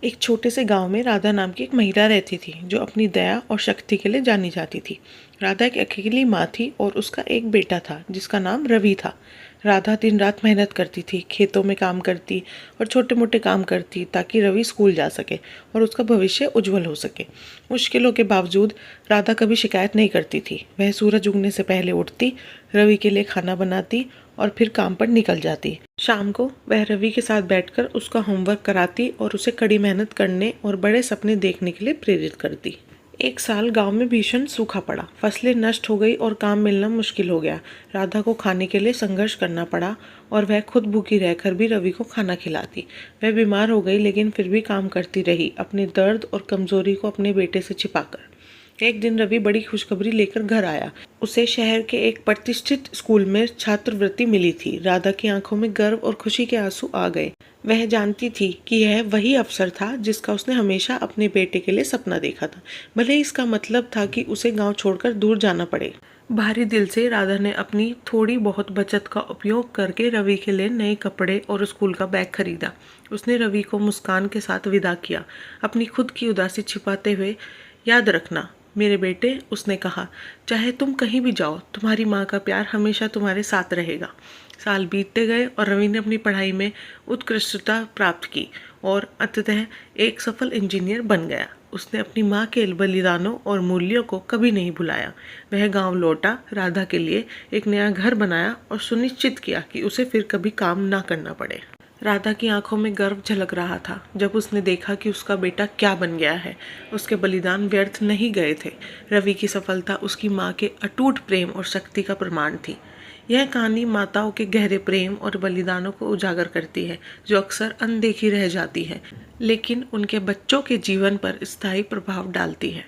एक छोटे से गांव में राधा नाम की एक महिला रहती थी जो अपनी दया और शक्ति के लिए जानी जाती थी। राधा एक अकेली माँ थी और उसका एक बेटा था जिसका नाम रवि था। राधा दिन रात मेहनत करती थी, खेतों में काम करती और छोटे मोटे काम करती ताकि रवि स्कूल जा सके और उसका भविष्य उज्जवल हो सके। मुश्किलों के बावजूद राधा कभी शिकायत नहीं करती थी। वह सूरज उगने से पहले उठती, रवि के लिए खाना बनाती और फिर काम पर निकल जाती। शाम को वह रवि के साथ बैठकर उसका होमवर्क कराती और उसे कड़ी मेहनत करने और बड़े सपने देखने के लिए प्रेरित करती। एक साल गांव में भीषण सूखा पड़ा, फसलें नष्ट हो गई और काम मिलना मुश्किल हो गया। राधा को खाने के लिए संघर्ष करना पड़ा और वह खुद भूखी रहकर भी रवि को खाना खिलाती। वह बीमार हो गई लेकिन फिर भी काम करती रही, अपने दर्द और कमजोरी को अपने बेटे से छिपाकर। एक दिन रवि बड़ी खुशखबरी लेकर घर आया। उसे शहर के एक प्रतिष्ठित स्कूल में छात्रवृत्ति मिली थी। राधा की आंखों में गर्व और खुशी के आंसू आ गए। वह जानती थी कि यह वही अवसर था जिसका उसने हमेशा अपने बेटे के लिए सपना देखा था, भले ही इसका मतलब था कि उसे गांव छोड़कर दूर जाना पड़े। भारी दिल से राधा ने अपनी थोड़ी बहुत बचत का उपयोग करके रवि के लिए नए कपड़े और स्कूल का बैग खरीदा। उसने रवि को मुस्कान के साथ विदा किया, अपनी खुद की उदासी छिपाते हुए। याद रखना मेरे बेटे, उसने कहा, चाहे तुम कहीं भी जाओ, तुम्हारी माँ का प्यार हमेशा तुम्हारे साथ रहेगा। साल बीतते गए और रवि ने अपनी पढ़ाई में उत्कृष्टता प्राप्त की और अंततः एक सफल इंजीनियर बन गया। उसने अपनी माँ के बलिदानों और मूल्यों को कभी नहीं भुलाया। वह गांव लौटा, राधा के लिए एक नया घर बनाया और सुनिश्चित किया कि उसे फिर कभी काम ना करना पड़े। राधा की आंखों में गर्व झलक रहा था जब उसने देखा कि उसका बेटा क्या बन गया है। उसके बलिदान व्यर्थ नहीं गए थे। रवि की सफलता उसकी माँ के अटूट प्रेम और शक्ति का प्रमाण थी। यह कहानी माताओं के गहरे प्रेम और बलिदानों को उजागर करती है, जो अक्सर अनदेखी रह जाती है, लेकिन उनके बच्चों के जीवन पर स्थायी प्रभाव डालती है।